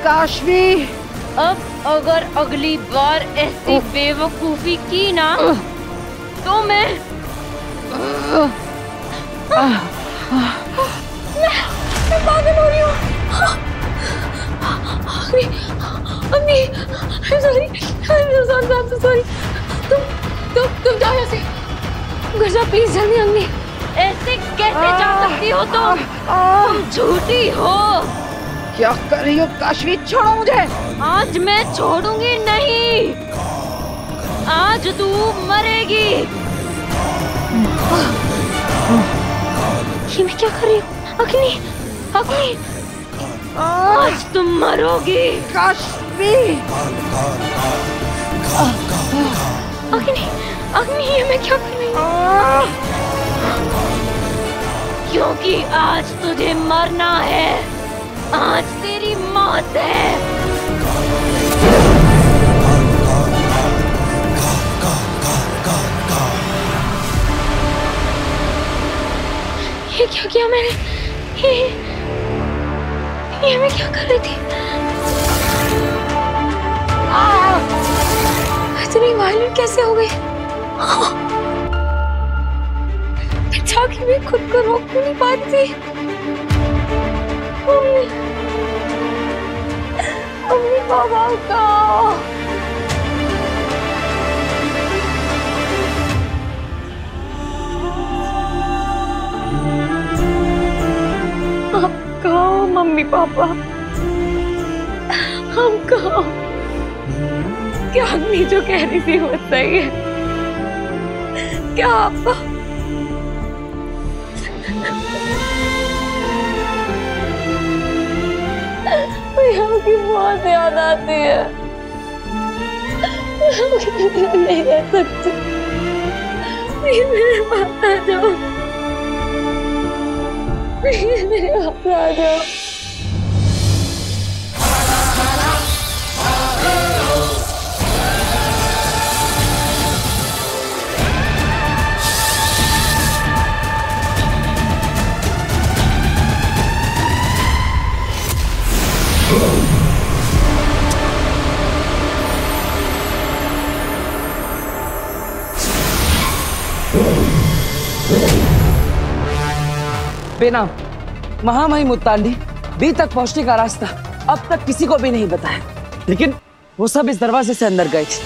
काशवी, अब अगर अगली बार ऐसी बेवकूफी की ना तो मैं पागल हो रही हूँ। अम्मी, सॉरी, सॉरी। तुम जाओ यहाँ से, घर जाओ प्लीज जल्दी। अम्मी, ऐसे कैसे जा सकती हो तुम झूठी हो। क्या कर रही हो काशवी? छोड़ो मुझे। आज मैं छोड़ूंगी नहीं, आज तू मरेगी। ये मैं क्या कर रही हूँ? अग्नि, अग्नि, आज तुम मरोगी काशवी। अग्नि, अग्नि, ये मैं क्या कर रही हूँ? क्योंकि आज तुझे मरना है, आज तेरी मौत है। ये क्या किया मैंने? ये मैं क्या कर रही थी? इतनी वायलेंट कैसे हो गई? अच्छा कि मैं खुद को रोक नहीं पा रही थी। मम्मी पापा का आप कहो मम्मी पापा, हम कहो क्या अग्नि जो कह रही थी वो सही है? क्या आपको यहाँ की बहुत याद आती है, नहीं रह सकती। मेरे पास आ जाओ, मेरे पास आ जाओ। बेनाम महामहिम मुत्तांडी बी तक पहुंचने का रास्ता अब तक किसी को भी नहीं बताया, लेकिन वो सब इस दरवाजे से अंदर गए थे।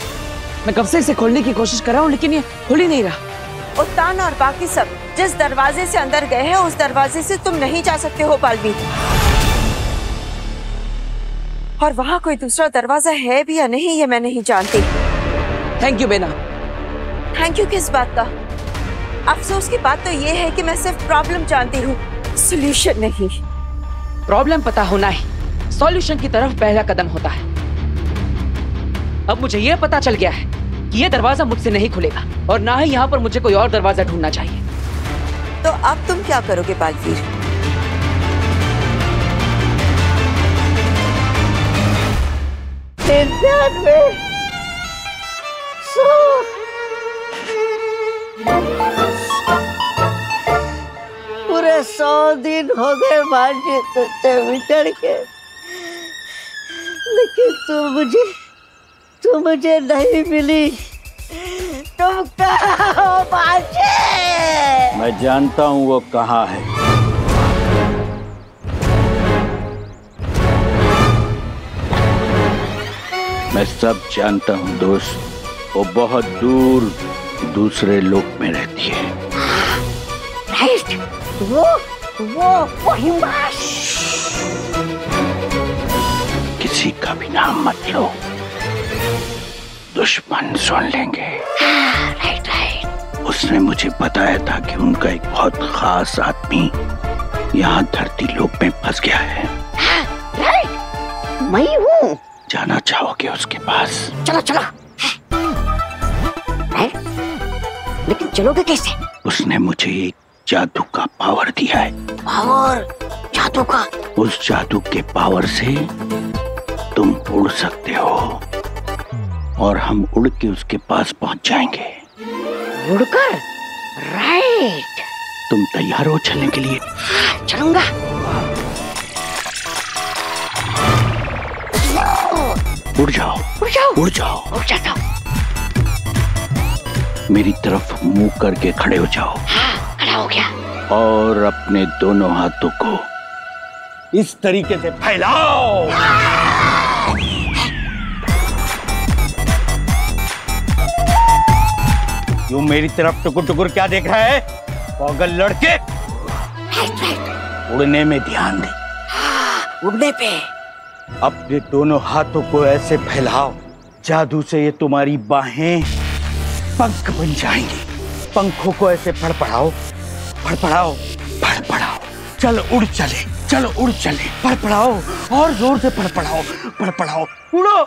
मैं कब से इसे खोलने की कोशिश कर रहा हूँ लेकिन ये खुल ही नहीं रहा। उत्तान और बाकी सब जिस दरवाजे से अंदर गए हैं उस दरवाजे से तुम नहीं जा सकते हो पालवी। और वहाँ कोई दूसरा दरवाजा है भी या नहीं ये मैं नहीं जानती। थैंक यू बेना। थैंक यू किस बात का? अफसोस की बात तो ये है कि मैं सिर्फ प्रॉब्लम जानती हूँ, सॉल्यूशन नहीं। प्रॉब्लम पता होना ही सॉल्यूशन की तरफ पहला कदम होता है। अब मुझे यह पता चल गया है कि यह दरवाजा मुझसे नहीं खुलेगा और ना ही यहाँ पर मुझे कोई और दरवाजा ढूंढना चाहिए। तो अब तुम क्या करोगे बालवीर? पूरे 100 दिन हो गए भांजी तुझसे बिछड़ के, लेकिन तू मुझे नहीं मिली। तुम कहाँ हो भांजी? मैं जानता हूँ वो कहाँ है। मैं सब जानता हूँ दोस्त, वो बहुत दूर दूसरे लोक में रहती है। राइट, वो हिमाश। किसी का भी नाम मत लो, दुश्मन सुन लेंगे। राइट। उसने मुझे बताया था कि उनका एक बहुत खास आदमी यहाँ धरती लोक में फंस गया है। राइट, मैं हूँ। जाना चाहोगे उसके पास? चलो चलो। लेकिन चलोगे कैसे? उसने मुझे एक जादू का पावर दिया है। पावर? जादू का? उस जादू के पावर से तुम उड़ सकते हो और हम उड़ के उसके पास पहुंच जाएंगे। उड़कर? राइट। तुम तैयार हो चलने के लिए? चलूंगा। उड़ जाओ, उड़ जाओ, उड़ जाओ, उड़ जाता हूँ। मेरी तरफ मुंह करके खड़े हो जाओ। हाँ, खड़ा हो गया। और अपने दोनों हाथों को इस तरीके से फैलाओ। यूं मेरी तरफ टुकुर टुकुर क्या देख रहा है पागल लड़के? उड़ने में ध्यान दे। उड़ने पे अपने दोनों हाथों को ऐसे फैलाओ, जादू से ये तुम्हारी बाहें पंख बन जाएंगी। पंखों को ऐसे फड़फड़ाओ, फड़फड़ाओ, फड़फड़ाओ। चलो उड़ चले, चलो उड़ चले। फड़फड़ाओ और जोर से फड़फड़ाओ, फड़फड़ाओ, उड़ो।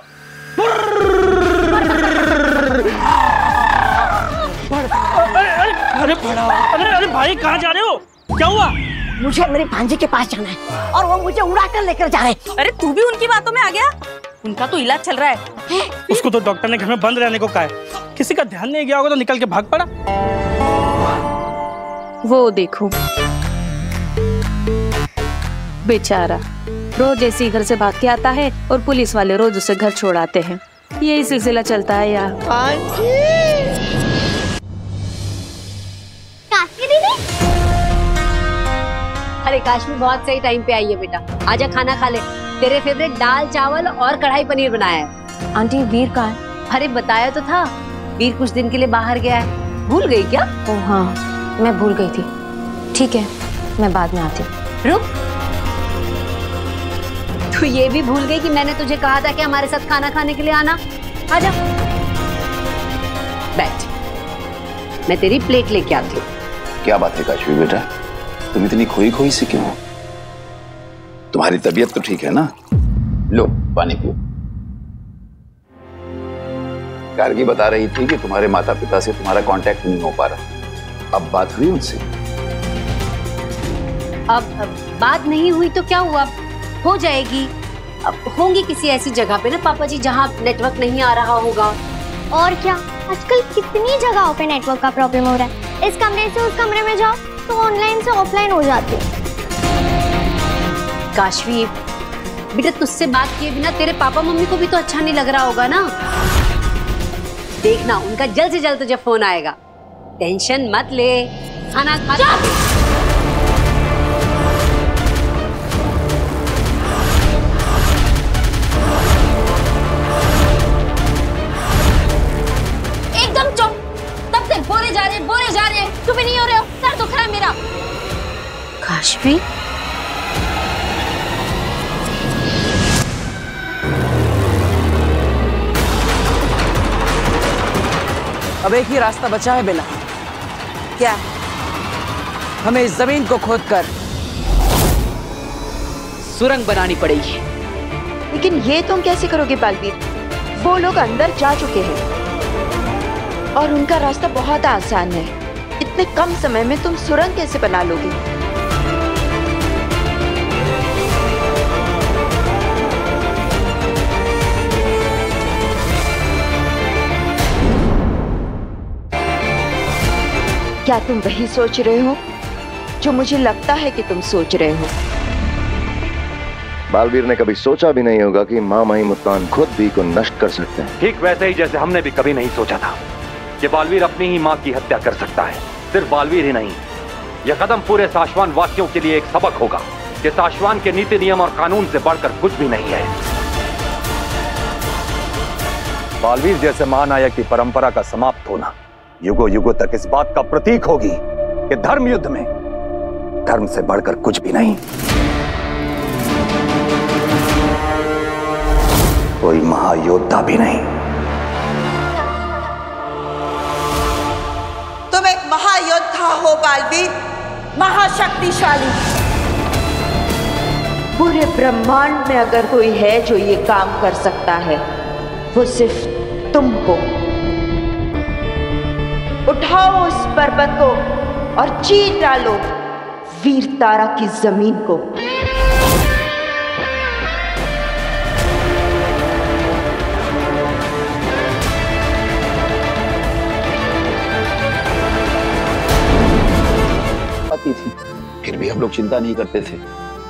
अरे अरे भाई कहाँ जा रहे हो? क्या हुआ? मुझे मेरे भांजे के पास जाना है और वो मुझे उड़ा कर लेकर जा रहे हैं। अरे तू भी उनकी बातों में आ गया? उनका तो इलाज चल रहा है। उसको तो डॉक्टर ने घर में बंद रहने को कहा है। किसी का ध्यान नहीं गया होगा तो निकल के भाग पड़ा। वो देखो बेचारा रोज ऐसे ही घर से भाग के आता है और पुलिस वाले रोज उसे घर छोड़ आते हैं। यही सिलसिला चलता है यार। अरे काश्मी बहुत सही टाइम पे आई है बेटा। आजा खाना खा ले। तेरे फेवरेट दाल चावल और कढ़ाई पनीर बनाया है। आंटी वीर कहाँ है? अरे बताया तो था, वीर कुछ दिन के लिए बाहर गया है। भूल गई क्या? ओह हाँ, मैं भूल गई थी। ठीक है, मैं बाद में आती हूँ। रुक, तू ये भी भूल गई कि मैंने तुझे कहा था कि हमारे साथ खाना खाने के लिए आना? आजा बैठ, मैं तेरी प्लेट लेके आती हूँ। क्या बात है काशवी बेटा, तुम इतनी खोई खोई से क्यों हो? तुम्हारी तबीयत तो ठीक है ना? लो पानी पियो। गार्गी बता रही थी कि तुम्हारे माता पिता से तुम्हारा कांटेक्ट नहीं हो पा रहा। अब बात हुई उनसे? अब बात नहीं हुई तो क्या हुआ, हो जाएगी। अब होंगी किसी ऐसी जगह पे ना पापा जी जहाँ नेटवर्क नहीं आ रहा होगा। और क्या, आजकल कितनी जगहों पे नेटवर्क का प्रॉब्लम हो रहा है। इस कमरे से उस कमरे में जाओ तो ऑनलाइन से ऑफलाइन हो जाती है। काशवी बेटा, तुझसे बात किए बिना तेरे पापा मम्मी को भी तो अच्छा नहीं लग रहा होगा ना। देखना उनका जल्द से जल्द तुझे फोन आएगा। टेंशन मत ले, खाना खा। एकदम चुप, तब से बोले जा रहे तुम भी नहीं हो रहे हो। सर दुख रहा है मेरा। काशवी अब एक ही रास्ता बचा है बेला। क्या? हमें इस जमीन को खोदकर सुरंग बनानी पड़ेगी। लेकिन ये तुम कैसे करोगे बालवीर? वो लोग अंदर जा चुके हैं और उनका रास्ता बहुत आसान है। इतने कम समय में तुम सुरंग कैसे बना लोगे? क्या तुम वही सोच रहे हो जो मुझे लगता है कि तुम सोच रहे हो? बालवीर ने कभी सोचा भी नहीं होगा कि माँ माही मुस्कान खुद भी को नष्ट कर सकते हैं। ठीक वैसे ही जैसे हमने भी कभी नहीं सोचा था कि बालवीर अपनी ही माँ की हत्या कर सकता है। सिर्फ बालवीर ही नहीं, यह कदम पूरे साशवान वासियों के लिए एक सबक होगा कि साशवान के नीति नियम और कानून से बढ़कर कुछ भी नहीं है। बालवीर जैसे महानायक की परंपरा का समाप्त होना युगों युगों तक इस बात का प्रतीक होगी कि धर्म युद्ध में धर्म से बढ़कर कुछ भी नहीं। कोई महायोद्धा भी नहीं। तुम एक महायोद्धा हो बालवीर, महाशक्तिशाली। पूरे ब्रह्मांड में अगर कोई है जो ये काम कर सकता है, वो सिर्फ तुम हो। उठाओ उस पर्वत को और चीर डालो वीर तारा की जमीन को। आती थी, फिर भी हम लोग चिंता नहीं करते थे।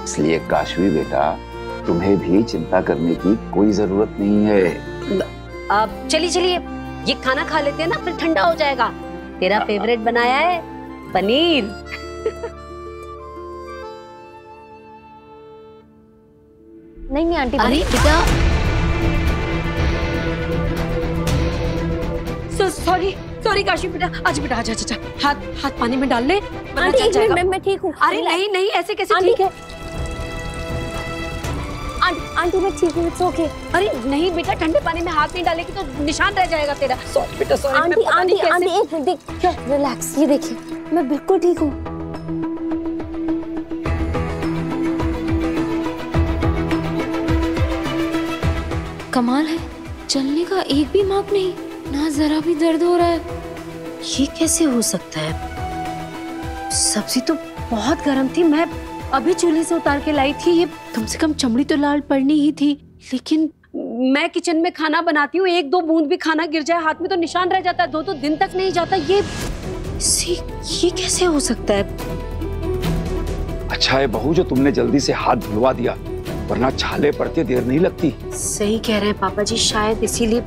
इसलिए काशवी बेटा, तुम्हें भी चिंता करने की कोई जरूरत नहीं है। अब चलिए चलिए, ये खाना खा लेते हैं ना, फिर ठंडा हो जाएगा। तेरा फेवरेट बनाया है पनीर। नहीं आंटी। अरे बेटा, सॉरी सॉरी काशी बेटा, आज बेटा आजा आजा, हाथ पानी में डाल ले। आंटी एक मिनट, मैं ठीक हूँ। अरे नहीं नहीं, ऐसे कैसे ठीक है? आंटी मैं ठीक हूँ, इट्स ओके। अरे नहीं बेटा, ठंडे पानी में हाथ नहीं डालेगी तो निशान रह जाएगा तेरा। सॉरी बेटा सॉरी। आंटी एक मिनट, देखिए रिलैक्स, ये देखिए मैं बिल्कुल ठीक हूँ। कमाल है, चलने का एक भी मार्क नहीं, ना जरा भी दर्द हो रहा है। ये कैसे हो सकता है? सब्जी तो बहुत गर्म थी, मैं अभी चूल्हे से उतार के लाई थी। ये कम से कम चमड़ी तो लाल पड़नी ही थी, लेकिन मैं किचन में खाना बनाती हूँ, एक दो बूंद भी खाना गिर जाए हाथ में तो निशान रह जाता है, दो दिन तक नहीं जाता। ये कैसे हो सकता है? अच्छा है बहू जो तुमने जल्दी से हाथ धुलवा दिया, वरना छाले पड़ते देर नहीं लगती। सही कह रहे हैं पापा जी, शायद इसीलिए।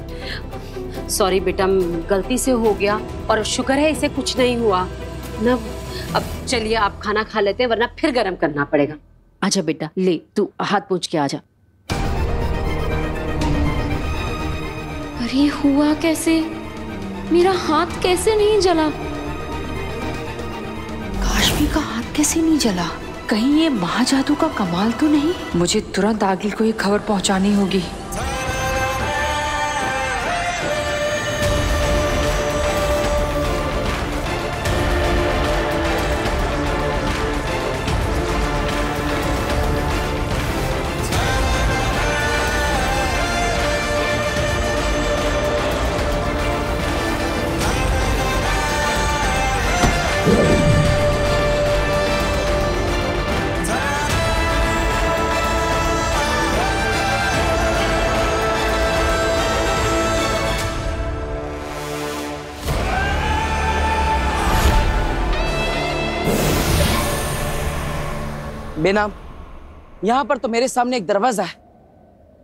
सॉरी बेटा, गलती से हो गया, और शुक्र है इसे कुछ नहीं हुआ ना। अब चलिए आप खाना खा लेते हैं, वरना फिर गर्म करना पड़ेगा। आजा बेटा, ले तू हाथ पोंछ के आजा। अरे हुआ कैसे? मेरा हाथ कैसे नहीं जला? काशवी का हाथ कैसे नहीं जला? कहीं ये महाजादू का कमाल तो नहीं? मुझे तुरंत आगिल को ये खबर पहुंचानी होगी। बेनाम, यहाँ पर तो मेरे सामने एक दरवाजा है,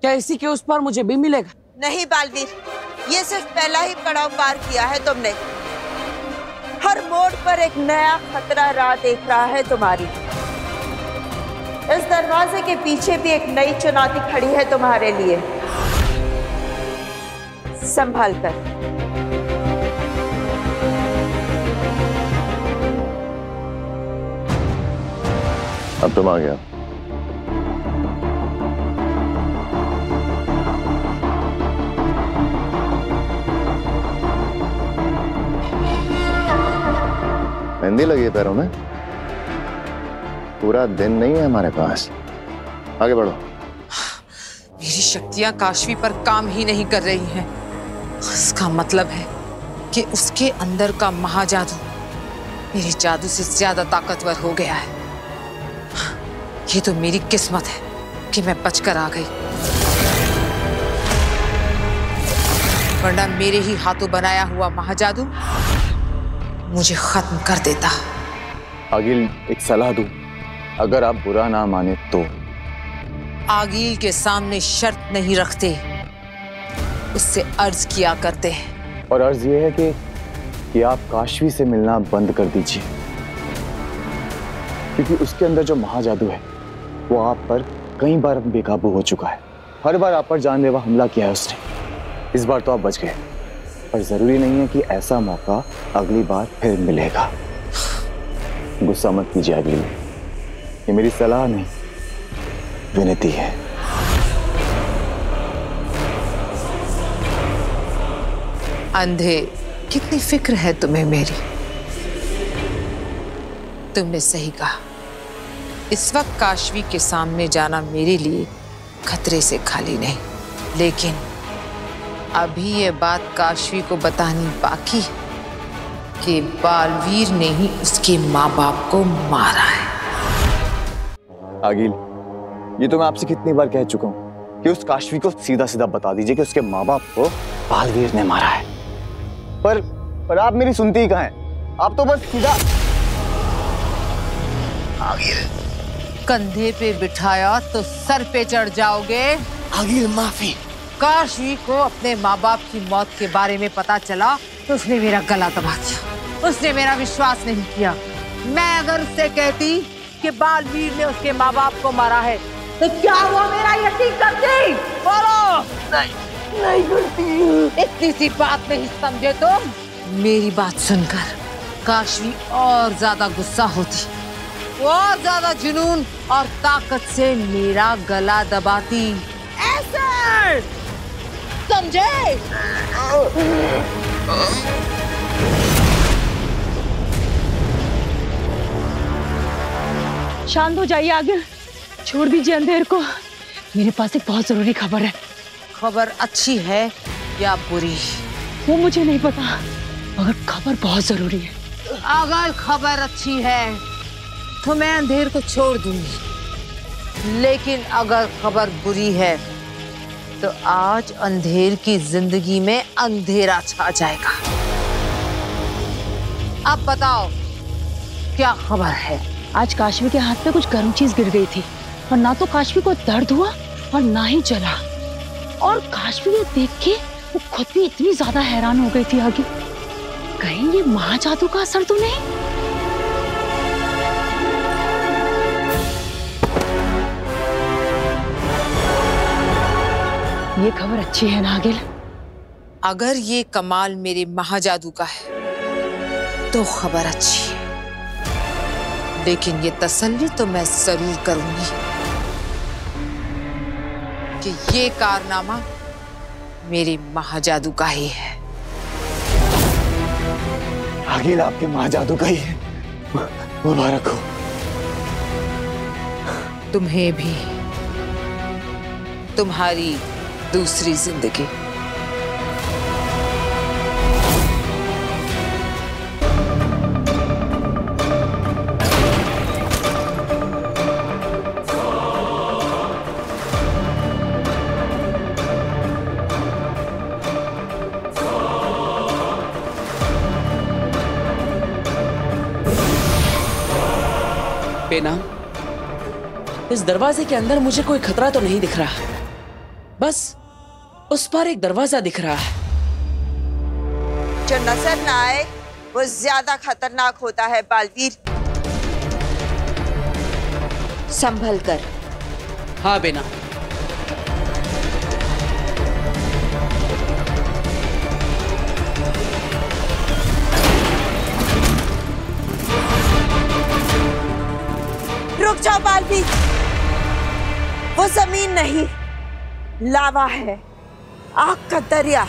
क्या इसी के उस पार मुझे भी मिलेगा? नहीं बालवीर, ये सिर्फ पहला ही पड़ाव पार किया है तुमने। हर मोड़ पर एक नया खतरा राह देख रहा है तुम्हारी। इस दरवाजे के पीछे भी एक नई चुनौती खड़ी है तुम्हारे लिए। संभाल कर। अब तुम आ गया। मेहंदी लगी है पैरों में? पूरा दिन नहीं है हमारे पास, आगे बढ़ो। मेरी शक्तियां काशवी पर काम ही नहीं कर रही हैं। इसका मतलब है कि उसके अंदर का महाजादू मेरे जादू से ज्यादा ताकतवर हो गया है। ये तो मेरी किस्मत है कि मैं बचकर आ गई, वरना मेरे ही हाथों बनाया हुआ महाजादू मुझे खत्म कर देता। आगिल, एक सलाह दूं, अगर आप बुरा ना माने तो। आगिल के सामने शर्त नहीं रखते, उससे अर्ज किया करते हैं। और अर्ज ये है कि आप काशवी से मिलना बंद कर दीजिए, क्योंकि उसके अंदर जो महाजादू है वो आप पर कई बार बेकाबू हो चुका है। हर बार आप पर जानलेवा हमला किया है उसने। इस बार तो आप बच गए, पर जरूरी नहीं है कि ऐसा मौका अगली बार फिर मिलेगा। गुस्सा मत कीजिए अगली, ये मेरी सलाह नहीं, विनती है। अंधे, कितनी फिक्र है तुम्हें मेरी। तुमने सही कहा, इस वक्त काशवी के सामने जाना मेरे लिए खतरे से खाली नहीं, लेकिन अभी ये बात काशवी को बतानी बाकी है कि बालवीर ने ही उसके माँ बाप को मारा है। आगिल, ये तो मैं आपसे कितनी बार कह चुका हूँ कि उस काशवी को सीधा सीधा बता दीजिए कि उसके माँ बाप को बालवीर ने मारा है, पर आप मेरी सुनती ही कहाँ हैं? आप तो बस सीधा। कंधे पे बिठाया तो सर पे चढ़ जाओगे। आगिल माफी। काशी को अपने माँ बाप की मौत के बारे में पता चला तो उसने मेरा गला दबा दिया। उसने मेरा विश्वास नहीं किया। मैं अगर उससे कहती कि बालवीर ने उसके माँ बाप को मारा है तो क्या वो मेरा यकीन करती? बोलो। नहीं करती। इतनी सी बात नहीं समझे तुम? मेरी बात सुनकर काशवी और ज्यादा गुस्सा होती, और ज्यादा जुनून और ताकत से मेरा गला दबाती। ऐसे समझे? शांत हो जाइए आगे, छोड़ दीजिए अंधेर को। मेरे पास एक बहुत जरूरी खबर है। खबर अच्छी है या बुरी? वो मुझे नहीं पता, मगर खबर बहुत जरूरी है। अगर खबर अच्छी है तो मैं अंधेर को छोड़ दूंगी, लेकिन अगर खबर बुरी है तो आज अंधेर की जिंदगी में अंधेरा छा जाएगा। अब बताओ क्या खबर है? आज काशवी के हाथ में कुछ गर्म चीज गिर गई थी और ना तो काशवी को दर्द हुआ और ना ही जला, और काशवी ये देख के वो खुद भी इतनी ज्यादा हैरान हो गई थी आगे, कहीं ये महाजादू का असर तो नहीं? ये खबर अच्छी है नागिल? अगर ये कमाल मेरे महाजादू का है तो खबर अच्छी है, लेकिन ये तसल्ली तो मैं जरूर करूंगी कि ये कारनामा मेरे महाजादू का ही है। आगिल आपके महाजादू का ही है। मुबारक हो। तुम्हें भी, तुम्हारी दूसरी जिंदगी। बेनाम, इस दरवाजे के अंदर मुझे कोई खतरा तो नहीं दिख रहा, बस उस पर एक दरवाजा दिख रहा है। जो नजर ना आए वो ज्यादा खतरनाक होता है बालवीर। संभल कर। हाँ बेनाम। रुक जाओ बालवीर, वो जमीन नहीं, लावा है, आग का दरिया।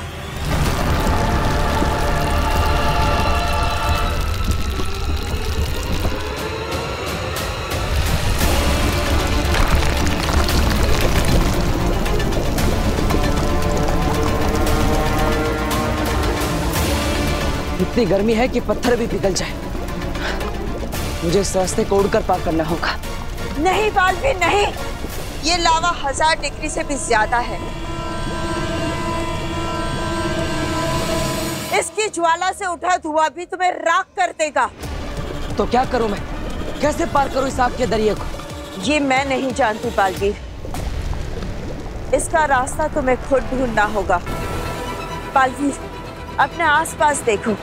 इतनी गर्मी है कि पत्थर भी पिघल जाए। मुझे इस रास्ते को उड़कर पार करना होगा। नहीं बालवीर नहीं, ये लावा 1000 डिग्री से भी ज्यादा है। इसकी ज्वाला से उठा धुआं भी तुम्हें राख कर देगा। तो क्या करूं मैं? कैसे पार करूं इस आग के दरिया को? ये मैं नहीं जानती बालवीर, इसका रास्ता तुम्हें खुद ढूंढना होगा। बालवीर, अपने आसपास देखो,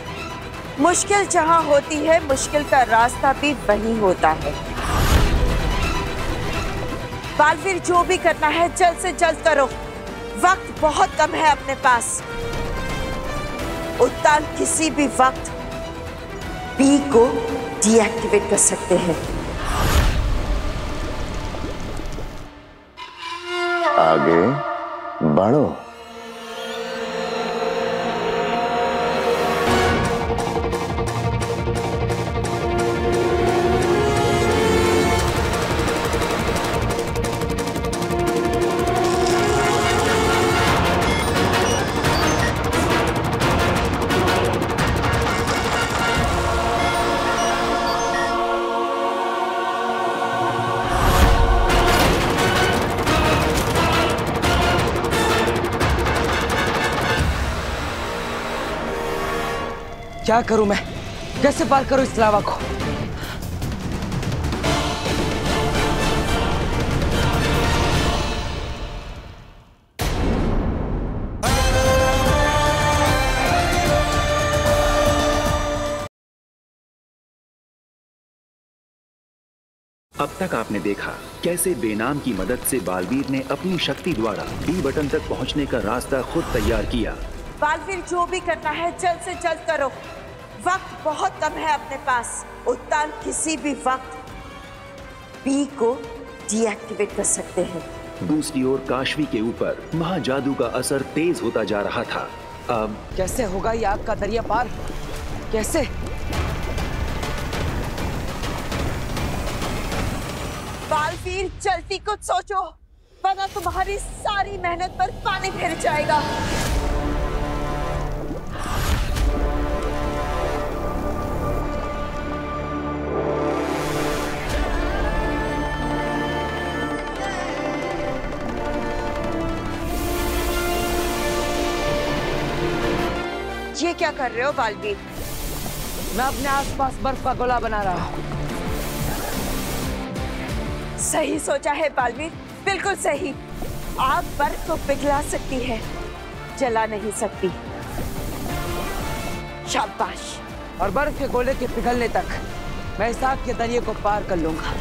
मुश्किल जहां होती है मुश्किल का रास्ता भी वही होता है। बालवीर, जो भी करना है जल्द से जल्द करो, वक्त बहुत कम है अपने पास। उत्ताल किसी भी वक्त बी को डीएक्टिवेट कर सकते हैं। आगे बढ़ो। क्या करूं मैं? कैसे पार करूं इस लावा को? अब तक आपने देखा कैसे बेनाम की मदद से बालवीर ने अपनी शक्ति द्वारा डी बटन तक पहुंचने का रास्ता खुद तैयार किया। बालवीर जो भी करना है जल्द से जल्द करो, वक्त बहुत कम है अपने पास। उत्तान किसी भी वक्त बी को डीएक्टिवेट कर सकते हैं। दूसरी ओर काशवी के ऊपर महाजादू का असर तेज होता जा रहा था। अब कैसे होगा ये आग का दरिया पार? कैसे? बालवीर जल्दी कुछ सोचो, वरना तुम्हारी सारी मेहनत पर पानी फिर जाएगा। ये क्या कर रहे हो बालवीर? मैं अपने आसपास बर्फ का गोला बना रहा हूँ। सही सोचा है बालवीर, बिल्कुल सही। आग बर्फ को पिघला सकती है, जला नहीं सकती। शाबाश। और बर्फ के गोले के पिघलने तक मैं इस आग के दरिये को पार कर लूंगा।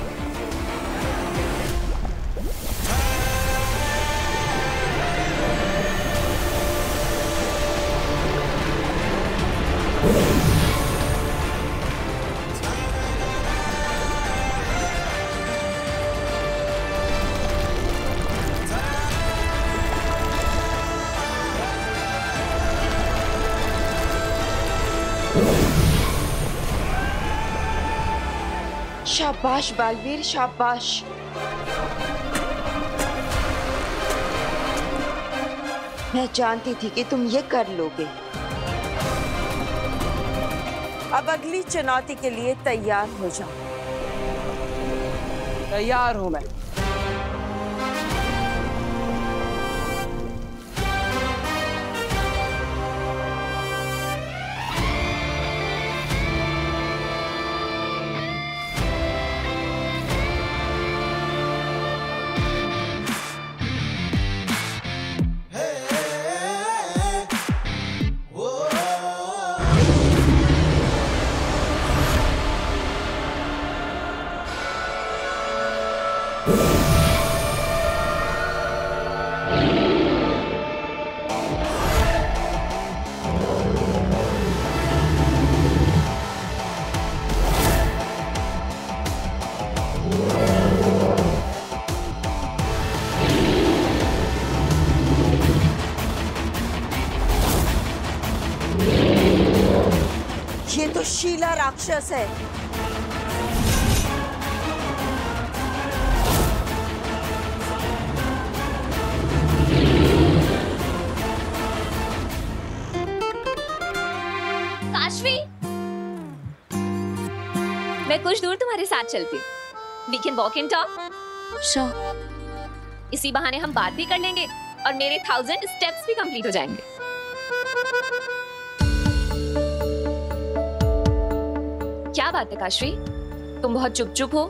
शाबाश बालवीर, शाबाश। मैं जानती थी कि तुम ये कर लोगे। अब अगली चुनौती के लिए तैयार हो जाओ। तैयार हूं मैं। ये तो शीला राक्षस है। काशवी, मैं कुछ दूर तुम्हारे साथ चलती हूँ। We can walk and talk. Sure. इसी बहाने हम बात भी कर लेंगे और मेरे 1000 स्टेप्स भी कंप्लीट हो जाएंगे। क्या बात है काशवी, तुम बहुत चुप चुप हो?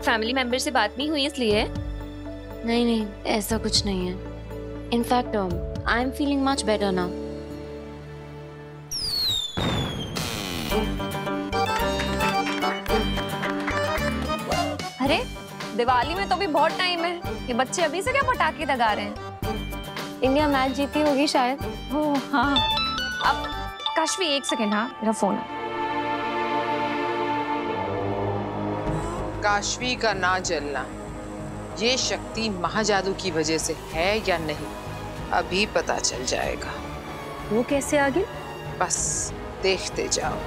फैमिली मेंबर से बात नहीं हुई इसलिए? नहीं नहीं, ऐसा कुछ नहीं है। In fact I am feeling much better now. अरे दिवाली में तो भी बहुत टाइम है, ये बच्चे अभी से क्या पटाखे दगा रहे हैं? इंडिया मैच जीती होगी शायद। ओह हाँ। अब काशवी एक सेकेंड, हाँ मेरा फोन है। काशवी का ना जलना ये शक्ति महाजादू की वजह से है या नहीं, अभी पता चल जाएगा। वो कैसे आगे? बस देखते जाओ।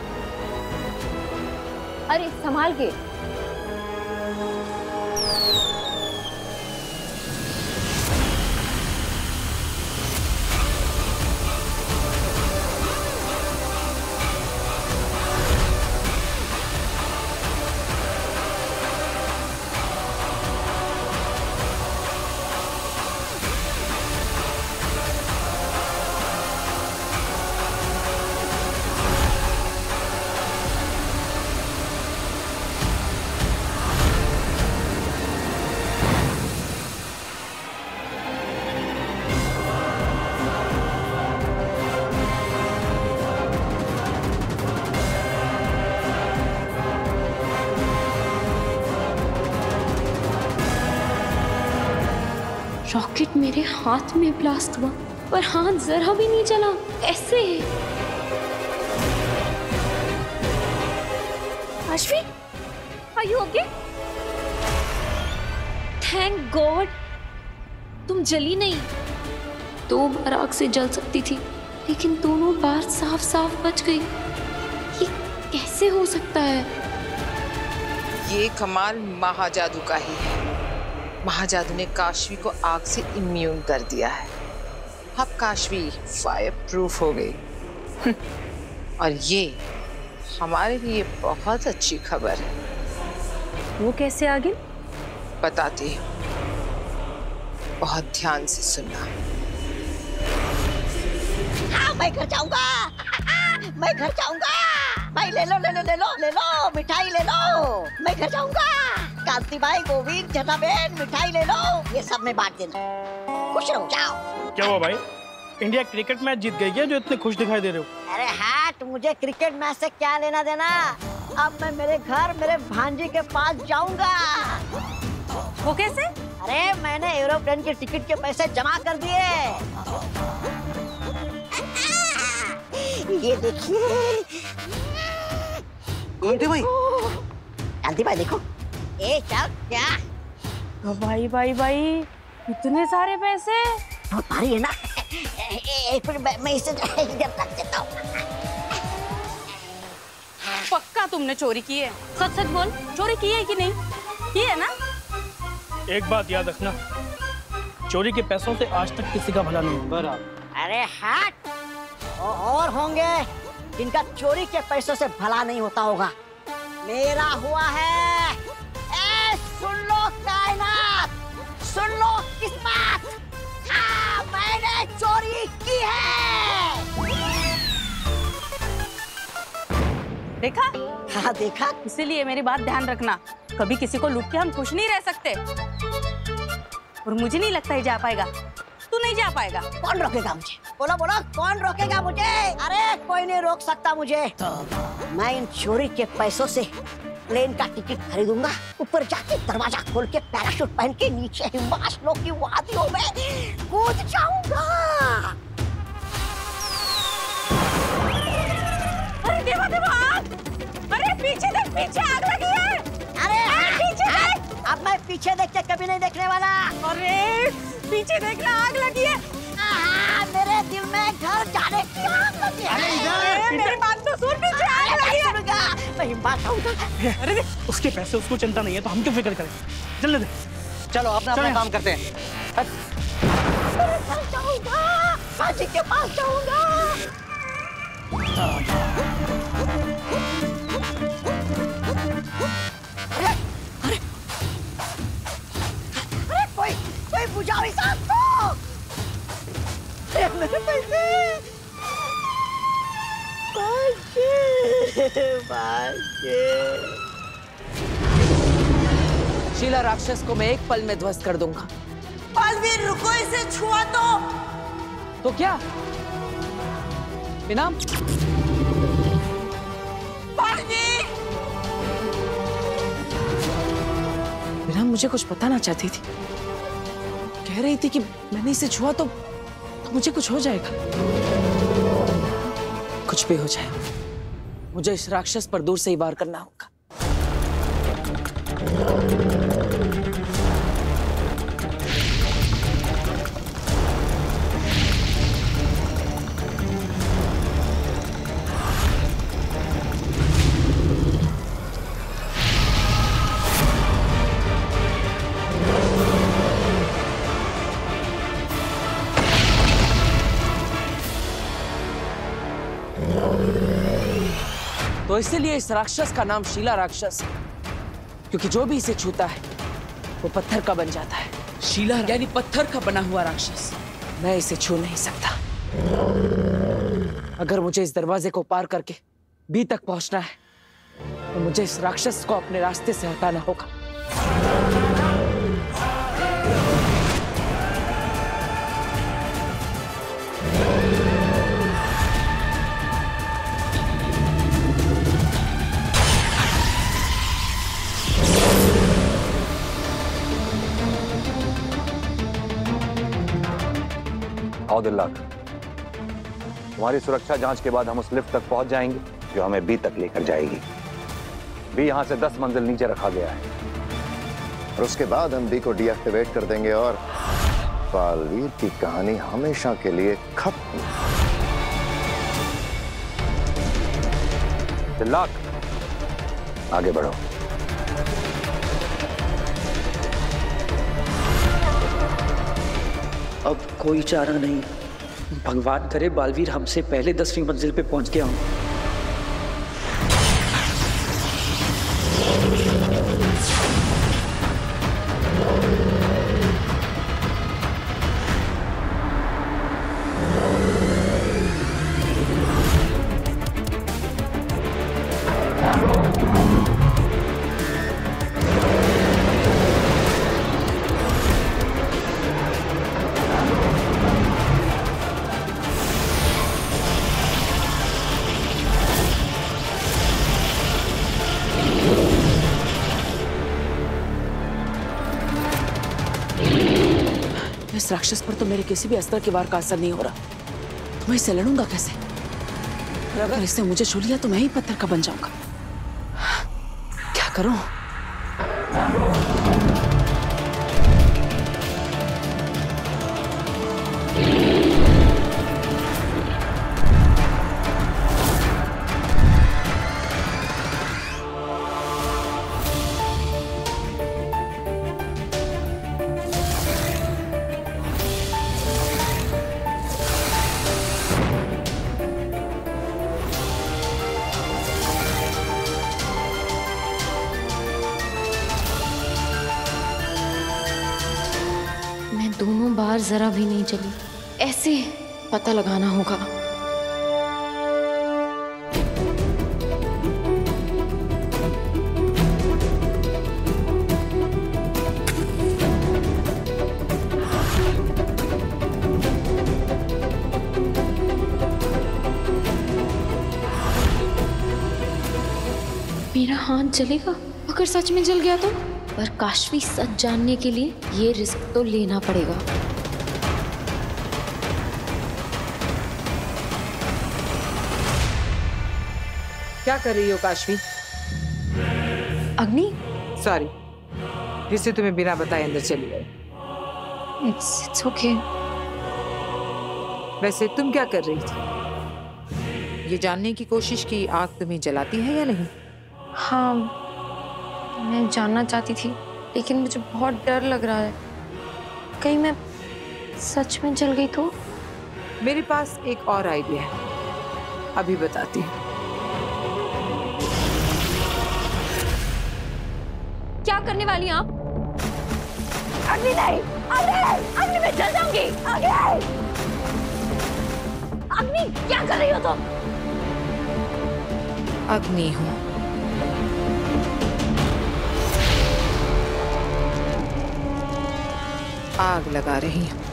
अरे संभाल के। रॉकेट मेरे हाथ में ब्लास्ट हुआ पर हाथ जरा भी नहीं चला। कैसे? Kashvi, are you okay? Thank God तुम जली नहीं। 2 बार आग से जल सकती थी लेकिन दोनों बार साफ साफ बच गई। ये कैसे हो सकता है? ये कमाल महाजादू का ही है। महाजादू ने काशवी को आग से इम्यून कर दिया है। अब काशवी फायर प्रूफ हो गई। और ये हमारे लिए बहुत अच्छी खबर है। वो कैसे आगे? बताती हूँ, बहुत ध्यान से सुनना। हाँ, मैं घर जाऊंगा। मैं घर जाऊंगा। भाई ले लो ले लो ले लो ले लो, मिठाई ले लो। मैं घर जाऊंगा। कांति भाई, गोविंद, जनाबेन, मिठाई ले लो। ये सब में बांट देना। खुश रहो, जाओ। क्या हुआ भाई? इंडिया क्रिकेट मैच जीत गई है जो इतने खुश दिखाई दे रहे हो? अरे हाँ, तो मुझे क्रिकेट मैच से क्या लेना देना। अब मैं मेरे घर मेरे भांजी के पास जाऊंगा। वो कैसे? अरे मैंने एरोप्लेन की टिकट के पैसे जमा कर दिए। ये देखिए। कांति भाई, कांति भाई देखो। ए चल क्या? भाई भाई भाई, इतने सारे पैसे? भारी है ना। एक मिनट, मैं इसे इधर रख देता हूँ। पक्का तुमने चोरी की है? सच सच बोल, चोरी की है कि नहीं? की है ना? एक बात याद रखना, चोरी के पैसों से आज तक किसी का भला नहीं हुआ। अरे हट, और होंगे जिनका चोरी के पैसों से भला नहीं होता होगा। मेरा हुआ है। ए, सुन लो कायनात, सुन लो किस्मत। हाँ, मैंने चोरी की है। देखा? हाँ देखा। इसीलिए मेरी बात ध्यान रखना, कभी किसी को लूट के हम खुश नहीं रह सकते। और मुझे नहीं लगता है जा पाएगा। तू नहीं जा पाएगा। कौन रोकेगा मुझे? बोलो बोलो, कौन रोकेगा मुझे? अरे कोई नहीं रोक सकता मुझे। मैं इन चोरी के पैसों से प्लेन का टिकट खरीदूंगा, ऊपर जाके दरवाजा खोल के पैराशूट पहन के नीचे हिमालयों की वादियों में कूद जाऊंगा। अरे देवा देवा आग! अरे पीछे देख, पीछे आग लगी है। अरे पीछे देख। अब मैं पीछे देख के कभी नहीं देखने वाला। अरे पीछे देखना, आग लगी है। मेरे दिल में घर जाने की आग लगी है। मेरी बात तो सुन, पीछे आग लगी है। मैं बात अरे उसके पैसे उसको चिंता नहीं है तो हम क्यों फिक्र करें? चलने दे। चलो अपना अपना काम करते हैं। जाऊंगा, काशी के पास जाऊंगा। अरे अरे अरे कोई बुझाओ इस आग को। मेरे पैसे। शीला राक्षस को मैं एक पल में ध्वस्त कर दूंगा। बालवीर रुको, इसे छुआ तो क्या? बिना बिना मुझे कुछ बताना चाहती थी। कह रही थी कि मैंने इसे छुआ तो मुझे कुछ हो जाएगा। कुछ भी हो जाए, मुझे इस राक्षस पर दूर से ही वार करना होगा। तो इसीलिए इस राक्षस का नाम शीला राक्षस है, क्योंकि जो भी इसे छूता है वो पत्थर का बन जाता है। शीला यानी पत्थर का बना हुआ राक्षस। मैं इसे छू नहीं सकता। अगर मुझे इस दरवाजे को पार करके बी तक पहुंचना है तो मुझे इस राक्षस को अपने रास्ते से हटाना होगा। आओ दिललाक, तुम्हारी सुरक्षा जांच के बाद हम उस लिफ्ट तक पहुंच जाएंगे जो हमें बी तक लेकर जाएगी। बी यहां से 10 मंजिल नीचे रखा गया है और उसके बाद हम बी को डीएक्टिवेट कर देंगे और बालवीर की कहानी हमेशा के लिए खत्म। दिललाक, आगे बढ़ो। अब कोई चारा नहीं। भगवान करे बालवीर हमसे पहले 10वीं मंजिल पे पहुंच गया हूं। इस राक्षस पर तो मेरे किसी भी अस्त्र के वार का असर नहीं हो रहा, तो मैं इससे लड़ूंगा कैसे? और अगर इसने मुझे छू लिया तो मैं ही पत्थर का बन जाऊंगा। क्या करूं? दोनों बार जरा भी नहीं चली, ऐसे पता लगाना होगा। मेरा हाथ जलेगा अगर सच में जल गया तो? पर काशवी सच जानने के लिए ये रिस्क तो लेना पड़ेगा। क्या कर रही हो काशवी? अग्नि, सॉरी, जिससे तुम्हें बिना बताए अंदर चली गई। It's okay. वैसे तुम क्या कर रही थी? ये जानने की कोशिश की आग तुम्हें जलाती है या नहीं? हाँ, मैं जानना चाहती थी, लेकिन मुझे बहुत डर लग रहा है। कहीं मैं सच में जल गई तो? मेरे पास एक और आइडिया है, अभी बताती हूँ। क्या करने वाली आप? अग्नि नहीं, अग्नि मैं जल जाऊंगी। अग्नि क्या कर रही हो तुम? अग्नि हूँ। आग लगा रही हूँ।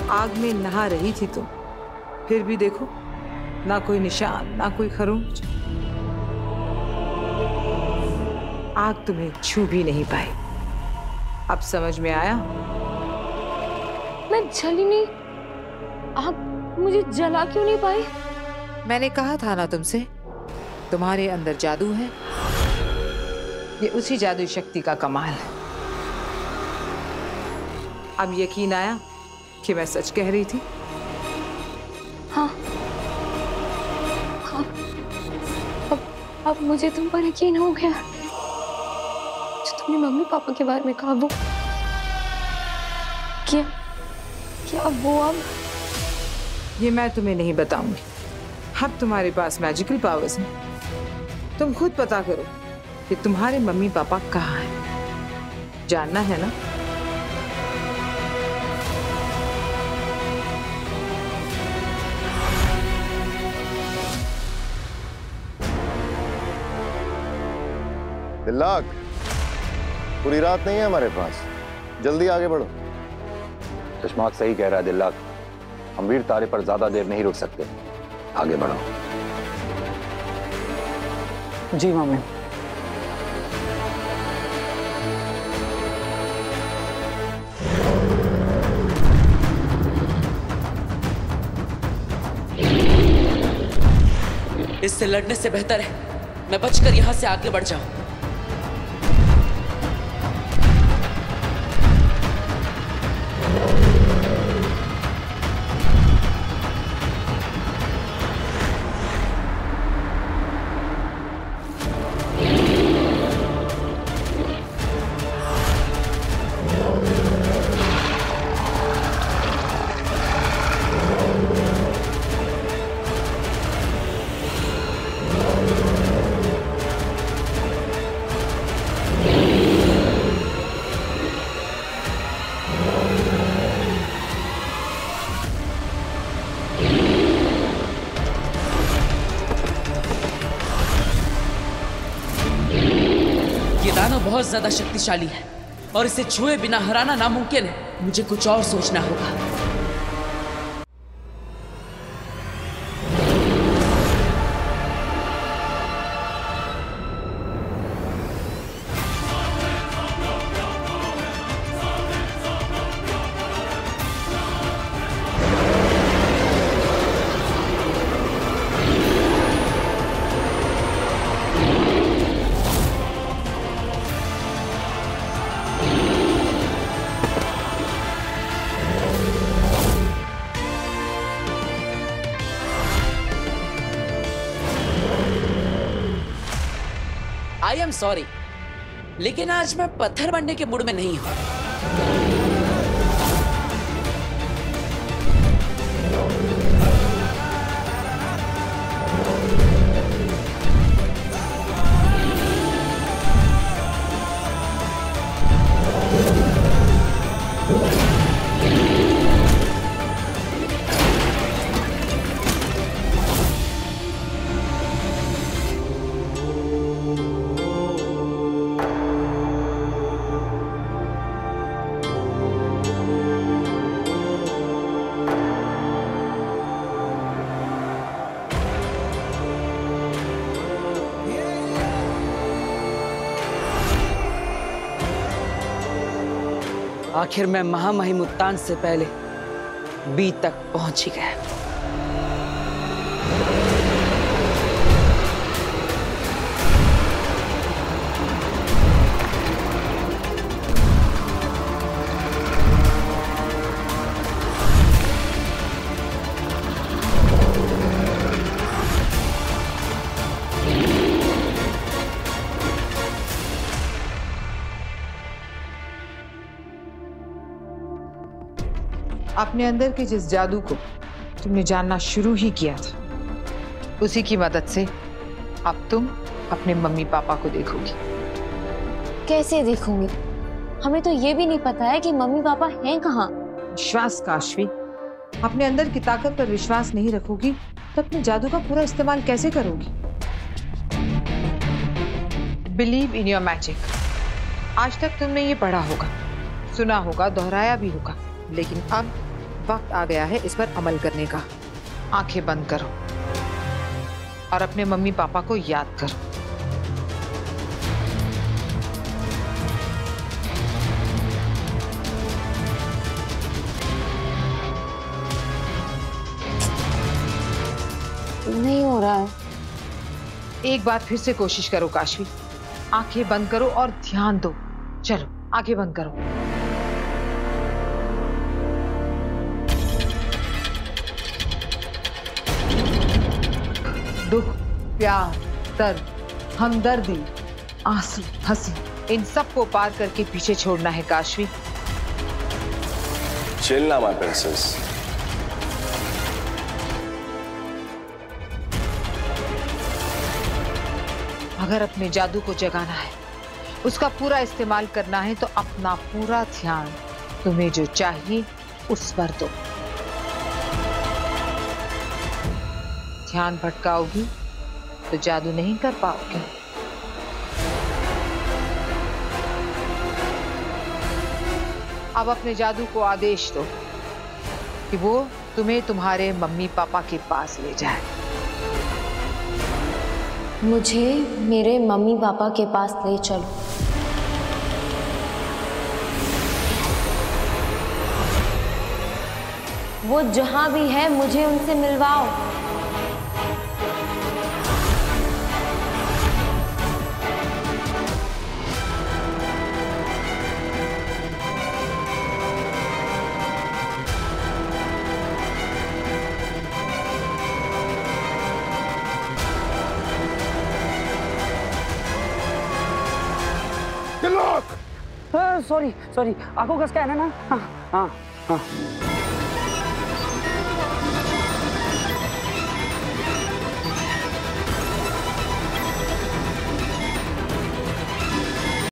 आग में नहा रही थी तुम, फिर भी देखो, ना कोई निशान, ना कोई खरोंच। आग तुम्हें छू भी नहीं पाई। अब समझ में आया? मैं जली नहीं। आग मुझे जला क्यों नहीं पाई? मैंने कहा था ना तुमसे, तुम्हारे अंदर जादू है। ये उसी जादुई शक्ति का कमाल है। अब यकीन आया कि मैं सच कह रही थी? हाँ, अब मुझे तुम पर यकीन हो गया। जो तुमने मम्मी पापा के बारे में कहा, वो क्या वो अब? ये मैं तुम्हें नहीं बताऊंगी। अब तुम्हारे पास मैजिकल पावर्स हैं। तुम खुद पता करो कि तुम्हारे मम्मी पापा कहाँ हैं। जानना है ना? दिल्लाक, पूरी रात नहीं है हमारे पास, जल्दी आगे बढ़ो। चश्माक सही कह रहा है दिल्लाक, हम वीर तारे पर ज्यादा देर नहीं रुक सकते, आगे बढ़ो। जी मामे। इससे लड़ने से बेहतर है मैं बचकर यहां से आगे बढ़ जाऊं। बहुत ज्यादा शक्तिशाली है और इसे छुए बिना हराना नामुमकिन है। मुझे कुछ और सोचना होगा। आई एम सॉरी, लेकिन आज मैं पत्थर बनने के मूड में नहीं हूं। आखिर मैं महामहिमुत्तान से पहले बी तक पहुंच ही गया। अपने अंदर के जिस जादू को तुमने जानना शुरू ही किया था, उसी की मदद से अब तुम अपने मम्मी पापा को देखोगी। कैसे देखूंगी? हमें तो ये भी नहीं पता है कि मम्मी पापा हैं कहाँ। विश्वास काशवी, अपने अंदर की ताकत पर विश्वास नहीं रखोगी तो अपने जादू का पूरा इस्तेमाल कैसे करोगी? Believe in your magic. आज तक तुमने ये पढ़ा होगा, सुना होगा, दोहराया भी होगा, लेकिन अब वक्त आ गया है इस पर अमल करने का। आंखें बंद करो और अपने मम्मी पापा को याद करो। नहीं हो रहा है। एक बार फिर से कोशिश करो काशवी। आंखें बंद करो और ध्यान दो। चलो आंखें बंद करो। दुख, प्यार, दर्द, हमदर्दी, आंसू, हंसी, इन सब को पार करके पीछे छोड़ना है काशवी। चिल ना माय प्रिंसेस। अगर अपने जादू को जगाना है, उसका पूरा इस्तेमाल करना है, तो अपना पूरा ध्यान तुम्हें जो चाहिए उस पर दो। ध्यान भटकाओगी तो जादू नहीं कर पाओगे। अब अपने जादू को आदेश दो कि वो तुम्हें तुम्हारे मम्मी पापा के पास ले जाए। मुझे मेरे मम्मी पापा के पास ले चलो। वो जहां भी है मुझे उनसे मिलवाओ। सॉरी आंखों का स्कैन है ना? हाँ हाँ हाँ।